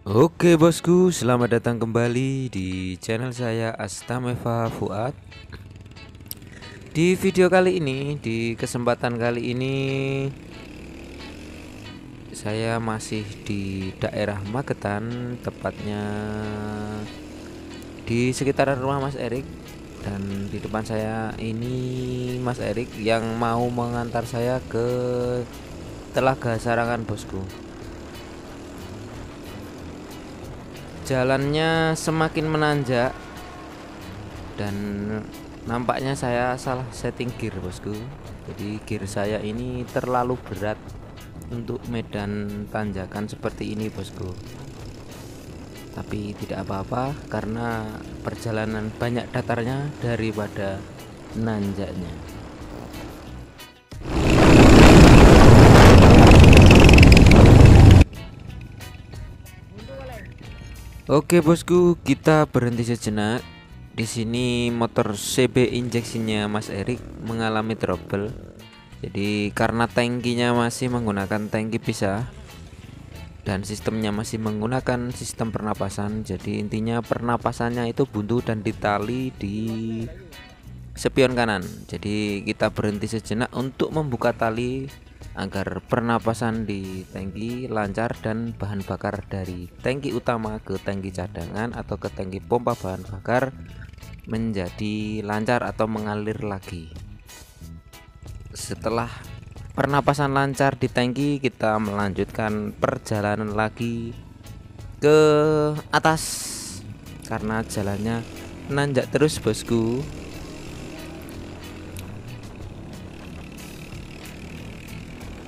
Oke bosku, selamat datang kembali di channel saya Astameva Fuad. Di video kali ini, di kesempatan kali ini, saya masih di daerah Magetan, tepatnya di sekitaran rumah Mas Erik. Dan di depan saya ini Mas Erik yang mau mengantar saya ke Telaga Sarangan bosku. Jalannya semakin menanjak dan nampaknya saya salah setting gear bosku. Jadi gear saya ini terlalu berat untuk medan tanjakan seperti ini bosku. Tapi tidak apa-apa karena perjalanan banyak datarnya daripada nanjaknya. Oke bosku, kita berhenti sejenak. Di sini motor CB injeksinya Mas Erik mengalami trouble. Jadi karena tangkinya masih menggunakan tangki pisah dan sistemnya masih menggunakan sistem pernapasan. Jadi intinya pernapasannya itu buntu dan ditali di spion kanan. Jadi kita berhenti sejenak untuk membuka tali agar pernapasan di tangki lancar dan bahan bakar dari tangki utama ke tangki cadangan atau ke tangki pompa bahan bakar menjadi lancar atau mengalir lagi. Setelah pernapasan lancar di tangki, kita melanjutkan perjalanan lagi ke atas karena jalannya nanjak terus bosku.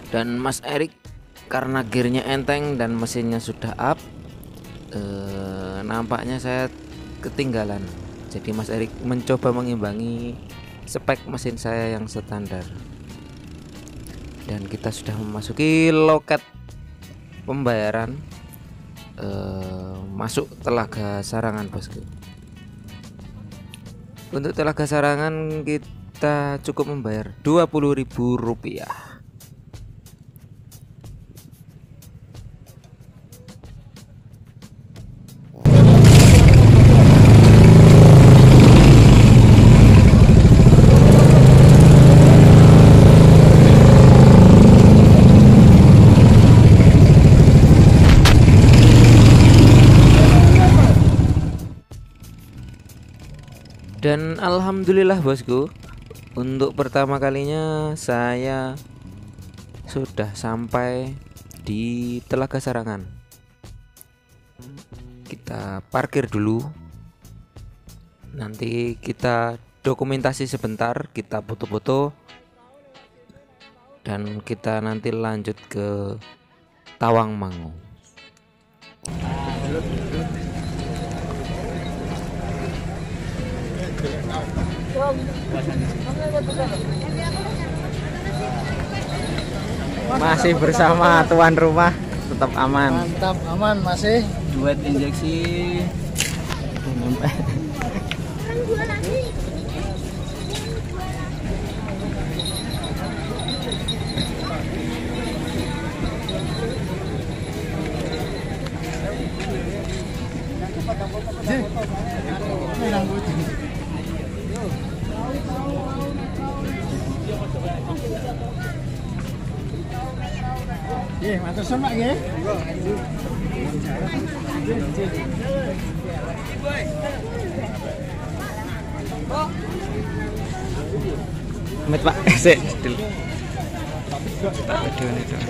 Dan Mas Erik karena gearnya enteng dan mesinnya sudah up, nampaknya saya ketinggalan. Jadi Mas Erik mencoba mengimbangi spek mesin saya yang standar. Dan kita sudah memasuki loket pembayaran masuk Telaga Sarangan bosku. Untuk Telaga Sarangan kita cukup membayar Rp20.000. Dan alhamdulillah bosku, untuk pertama kalinya saya sudah sampai di Telaga Sarangan. Kita parkir dulu. Nanti kita dokumentasi sebentar, kita foto-foto, dan kita nanti lanjut ke Tawangmangu. Masih bersama tuan rumah, tetap aman. Mantap, aman masih. Duet injeksi. Matur suwun Pak nggih. Amit Pak, sik. Tak video ini tuh.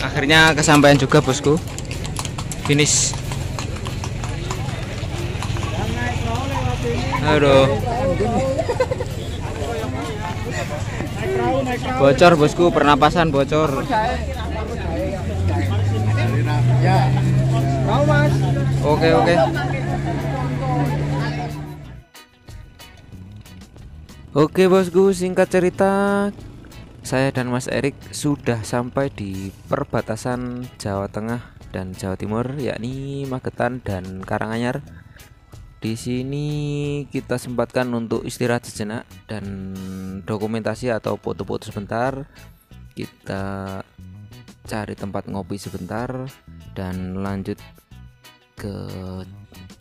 Akhirnya kesampaian juga bosku. Finish. Aduh. Bocor bosku, pernapasan bocor. Ya. Mau Mas. Oke. Oke bosku, singkat cerita, saya dan Mas Erik sudah sampai di perbatasan Jawa Tengah dan Jawa Timur, yakni Magetan dan Karanganyar. Di sini kita sempatkan untuk istirahat sejenak dan dokumentasi atau foto-foto sebentar. kita cari tempat ngopi sebentar dan lanjut ke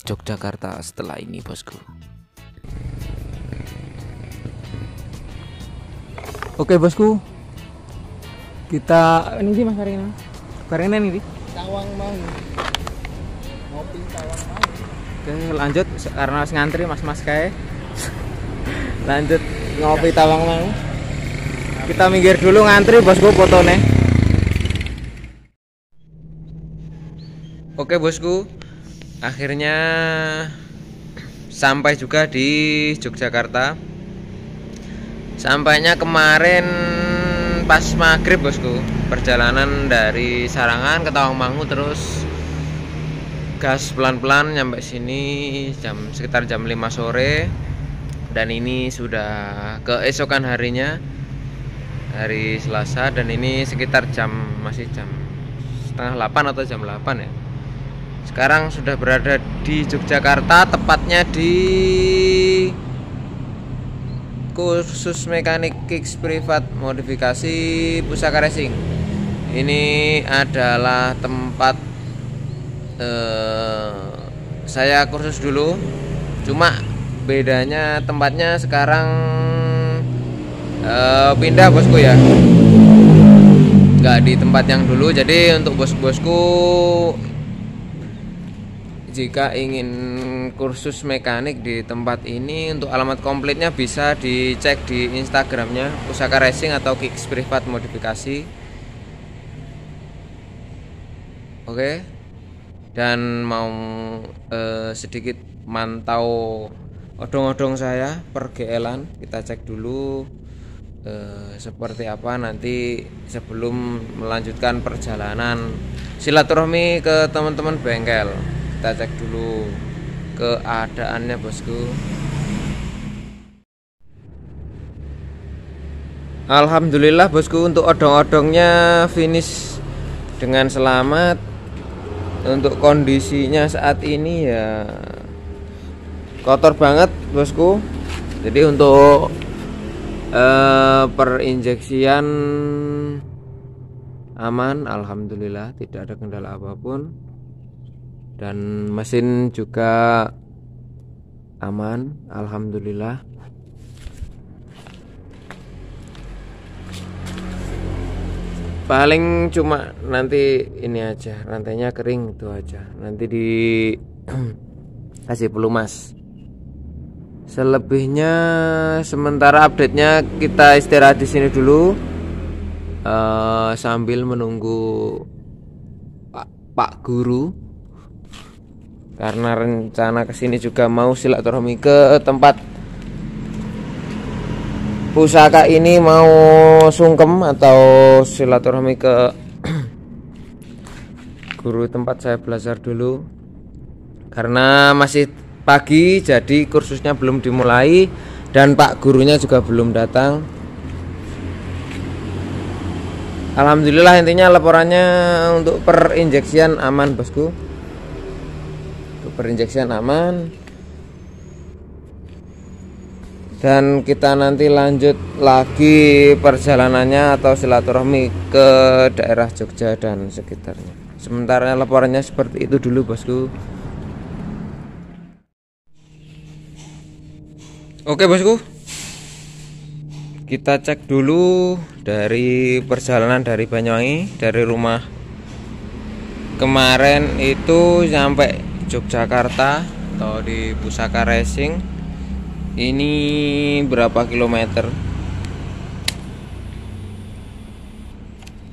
Yogyakarta setelah ini, bosku. Oke bosku, kita ini Mas Karina. Karina ini. Cawang Mang. Ngopi Cawang Mang. Oke, lanjut karena harus ngantri mas-mas kayak. Lanjut ngopi Tawang Mang. Kita minggir dulu ngantri bosku fotone. Oke bosku, akhirnya sampai juga di Yogyakarta. Sampainya kemarin pas maghrib bosku. Perjalanan dari Sarangan ke Tawangmangu, terus gas pelan-pelan nyampe sini sekitar jam 5 sore. Dan ini sudah keesokan harinya, hari Selasa, dan ini sekitar masih jam setengah 8 atau jam 8 ya. Sekarang sudah berada di Yogyakarta, tepatnya di kursus mekanik Kicks privat modifikasi Pusaka Racing. Ini adalah tempat saya kursus dulu. Cuma bedanya tempatnya sekarang pindah bosku ya, nggak di tempat yang dulu. Jadi untuk bos-bosku, jika ingin kursus mekanik di tempat ini, untuk alamat komplitnya bisa dicek di Instagramnya Pusaka Racing atau Kicks privat modifikasi. Oke. Dan mau sedikit mantau odong-odong saya per GL-an, kita cek dulu seperti apa nanti sebelum melanjutkan perjalanan silaturahmi ke teman-teman bengkel. Kita cek dulu keadaannya bosku. Alhamdulillah bosku, untuk odong-odongnya finish dengan selamat. Untuk kondisinya saat ini ya kotor banget bosku. Jadi untuk perinjeksian aman, alhamdulillah tidak ada kendala apapun. Dan mesin juga aman, alhamdulillah. Paling cuma nanti ini aja, rantainya kering, itu aja. Nanti di kasih pelumas. Selebihnya sementara update-nya kita istirahat di sini dulu sambil menunggu Pak Guru. Karena rencana kesini juga mau silaturahmi ke tempat pusaka ini, mau sungkem atau silaturahmi ke guru tempat saya belajar dulu. Karena masih pagi, jadi kursusnya belum dimulai dan Pak gurunya juga belum datang. Alhamdulillah, intinya laporannya untuk perinjeksian aman bosku. Perinjeksian aman, dan kita nanti lanjut lagi perjalanannya atau silaturahmi ke daerah Jogja dan sekitarnya. Sementara laporannya seperti itu dulu bosku. Oke bosku, kita cek dulu dari perjalanan dari Banyuwangi, dari rumah kemarin itu sampai Yogyakarta atau di Pusaka Racing ini berapa kilometer.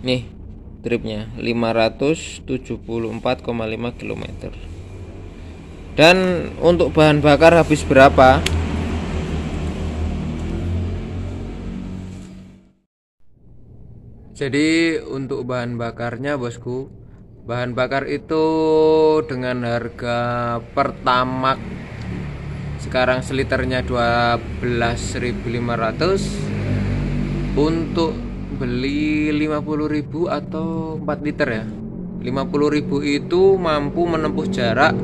Nih tripnya 574,5 km. Dan untuk bahan bakar habis berapa? Jadi untuk bahan bakarnya bosku, bahan bakar itu dengan harga Pertamax sekarang seliternya 12.500. Untuk beli 50.000 atau 4 liter ya. 50.000 itu mampu menempuh jarak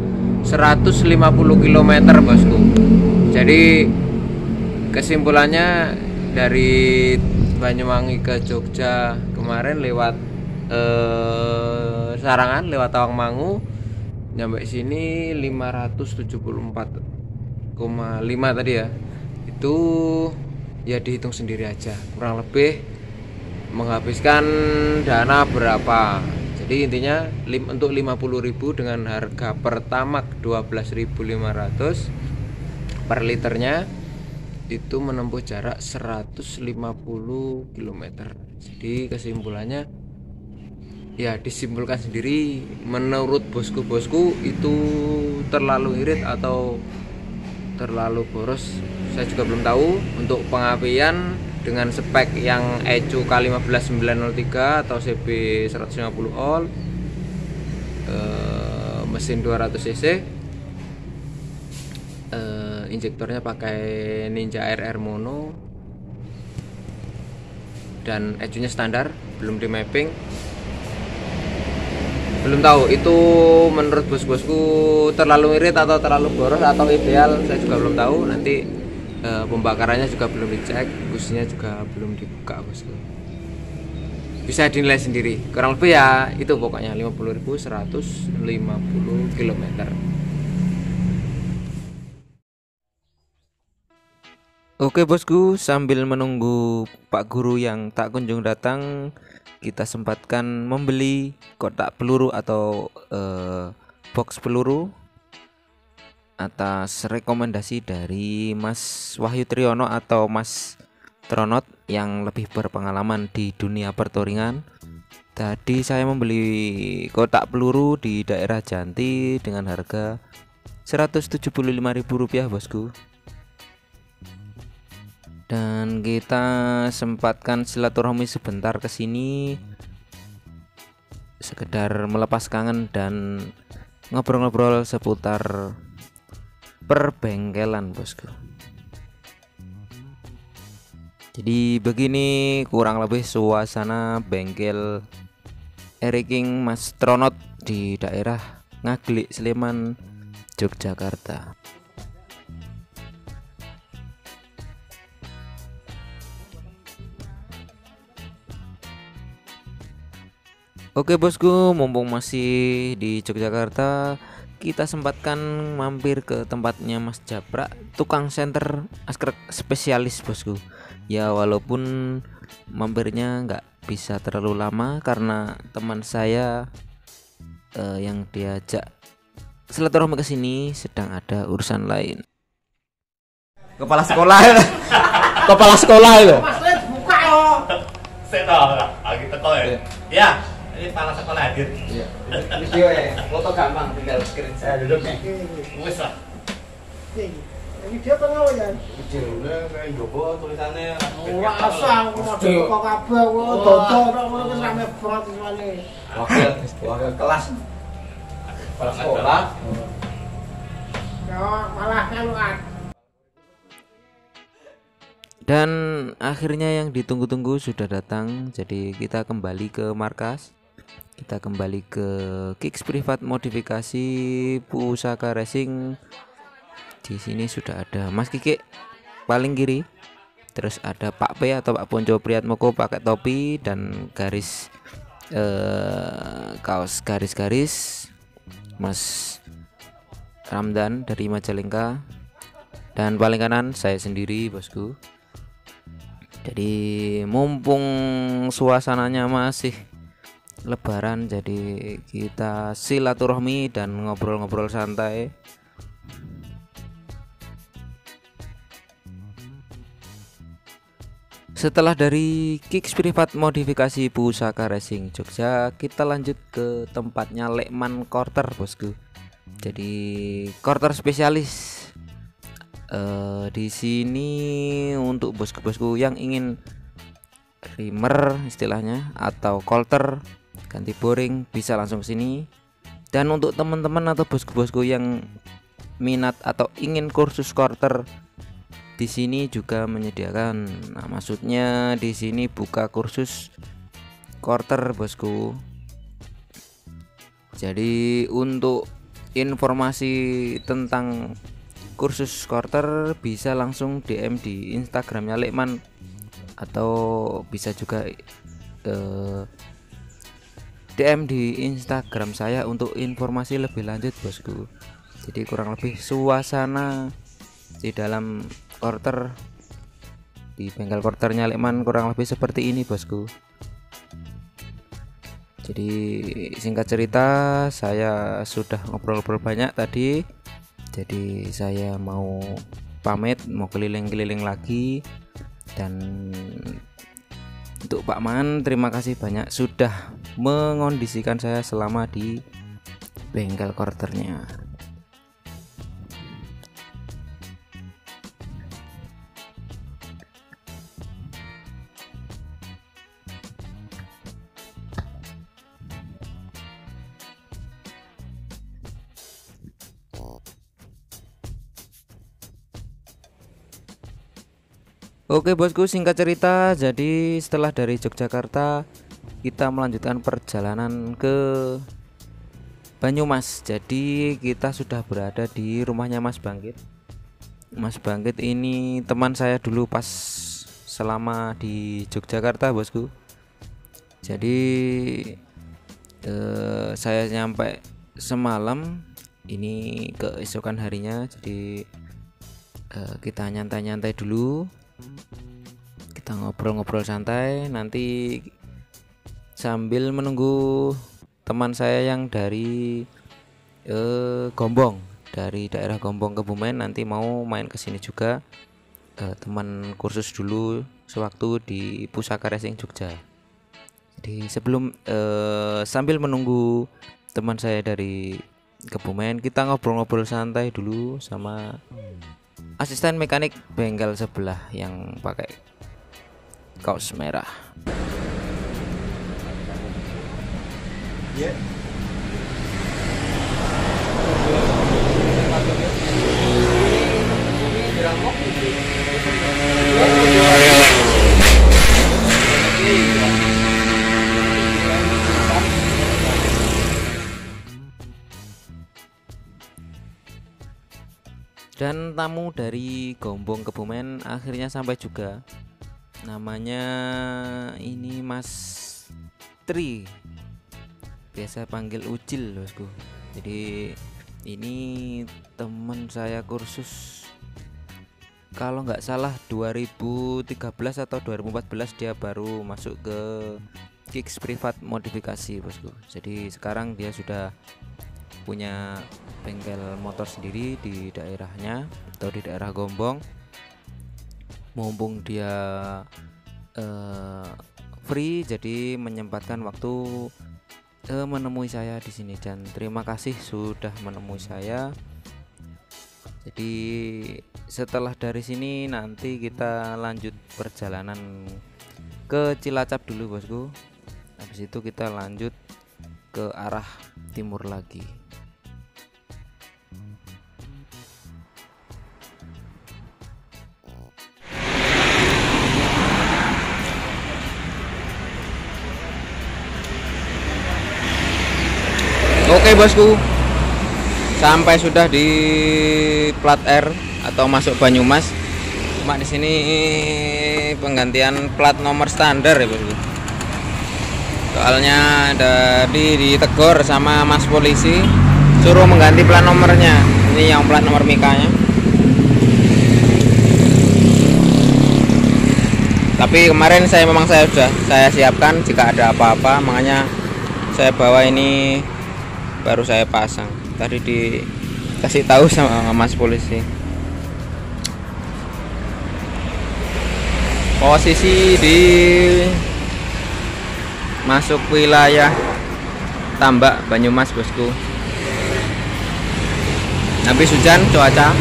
150 km bosku. Jadi kesimpulannya dari Banyuwangi ke Jogja kemarin lewat Sarangan, lewat Tawangmangu, nyampe sini 574,5 tadi ya. Itu ya dihitung sendiri aja, kurang lebih menghabiskan dana berapa. Jadi intinya untuk 50.000 dengan harga Pertamax 12.500 per liternya, itu menempuh jarak 150 km. Jadi kesimpulannya ya disimpulkan sendiri, menurut bosku itu terlalu irit atau terlalu boros saya juga belum tahu. Untuk pengapian dengan spek yang ECU K15903 atau CB 150 ohm, mesin 200 cc, injektornya pakai Ninja RR mono, dan ECU nya standar, belum di mapping. Belum tahu itu menurut bosku terlalu irit atau terlalu boros atau ideal, saya juga belum tahu. Nanti pembakarannya juga belum dicek, busnya juga belum dibuka bosku. Bisa dinilai sendiri, kurang lebih ya itu pokoknya 50.000 150 km. Oke bosku, sambil menunggu Pak Guru yang tak kunjung datang, kita sempatkan membeli kotak peluru atau box peluru atas rekomendasi dari Mas Wahyu Triyono atau Mas Tronot yang lebih berpengalaman di dunia pertouringan. Tadi saya membeli kotak peluru di daerah Janti dengan harga Rp175.000 bosku. Dan kita sempatkan silaturahmi sebentar ke sini, sekedar melepas kangen dan ngobrol-ngobrol seputar perbengkelan bosku. Jadi begini kurang lebih suasana bengkel Eric King Mas Tronot di daerah Ngaglik, Sleman, Yogyakarta. Oke bosku, mumpung masih di Yogyakarta, kita sempatkan mampir ke tempatnya Mas Japrak, tukang senter askrek spesialis bosku. Ya walaupun mampirnya nggak bisa terlalu lama karena teman saya yang diajak silaturahmi ke sini sedang ada urusan lain. Kepala sekolah kepala sekolah itu. Mas Lid buka yo. Saya lagi teko ya. Ya, ini kepala sekolah hadir. Iya. Video ya, foto gampang, tinggal screen saya duduk nih. Wes lah. Video kan ngono ya. Videonya kayak jowo tulisannya. Ora asal kok kok kabeh kok dodol ngono wis rame banget semuanya. Wakil kelas kepala sekolah. Ya malah kaluan. Dan akhirnya yang ditunggu-tunggu sudah datang. Jadi kita kembali ke markas. Kita kembali ke Kicks Privat Modifikasi Pusaka Racing. Di sini sudah ada Mas Kiki paling kiri. Terus ada Pak P atau Pak Ponco Priatmoko pakai topi dan garis kaos garis-garis. Mas Ramdan dari Majalengka. Dan paling kanan saya sendiri bosku. Jadi mumpung suasananya masih lebaran, jadi kita silaturahmi dan ngobrol-ngobrol santai. Setelah dari Kicks Privat Modifikasi Pusaka Racing Jogja, kita lanjut ke tempatnya Lekman Quarter bosku. Jadi quarter spesialis. Di sini untuk bosku-bosku yang ingin reamer istilahnya atau coulter ganti boring bisa langsung ke sini. Dan untuk teman-teman atau bosku-bosku yang minat atau ingin kursus coulter, di sini juga menyediakan. Nah, maksudnya di sini buka kursus coulter bosku. Jadi untuk informasi tentang kursus coulter bisa langsung DM di Instagramnya Lekman atau bisa juga DM di Instagram saya untuk informasi lebih lanjut bosku. Jadi kurang lebih suasana di dalam quarter, di bengkel quarternya Lekman kurang lebih seperti ini bosku. Jadi singkat cerita, saya sudah ngobrol-ngobrol banyak tadi. Jadi saya mau pamit, mau keliling-keliling lagi. Dan untuk Pak Man, terima kasih banyak sudah mengondisikan saya selama di bengkel quarternya. Oke bosku, singkat cerita, jadi setelah dari Yogyakarta kita melanjutkan perjalanan ke Banyumas. Jadi kita sudah berada di rumahnya Mas Bangkit. Mas Bangkit ini teman saya dulu pas selama di Yogyakarta bosku. Jadi saya nyampe semalam, ini keesokan harinya. Jadi kita nyantai-nyantai dulu, kita ngobrol-ngobrol santai, nanti sambil menunggu teman saya yang dari Gombong, dari daerah Gombong Kebumen, nanti mau main ke sini juga, teman kursus dulu sewaktu di Pusaka Racing Jogja. Jadi sebelum sambil menunggu teman saya dari Kebumen, kita ngobrol-ngobrol santai dulu sama asisten mekanik bengkel sebelah yang pakai kaos merah. Dan tamu dari Gombong Kebumen akhirnya sampai juga. Namanya ini Mas Tri, biasa panggil Ucil bosku. Jadi ini teman saya kursus, kalau nggak salah 2013 atau 2014 dia baru masuk ke Kicks Privat modifikasi bosku. Jadi sekarang dia sudah punya bengkel motor sendiri di daerahnya atau di daerah Gombong. Mumpung dia free, jadi menyempatkan waktu menemui saya di sini, dan terima kasih sudah menemui saya. Jadi setelah dari sini nanti kita lanjut perjalanan ke Cilacap dulu bosku. Habis itu kita lanjut ke arah timur lagi. Oke bosku, sampai sudah di plat R atau masuk Banyumas. Cuma di sini penggantian plat nomor standar ya bosku. Soalnya ditegur sama mas polisi, suruh mengganti plat nomornya. Ini yang plat nomor Mikanya. Tapi kemarin saya sudah saya siapkan jika ada apa-apa, makanya saya bawa ini baru saya pasang. Tadi dikasih tahu sama mas polisi. Posisi di masuk wilayah Tambak Banyumas bosku. Habis hujan cuaca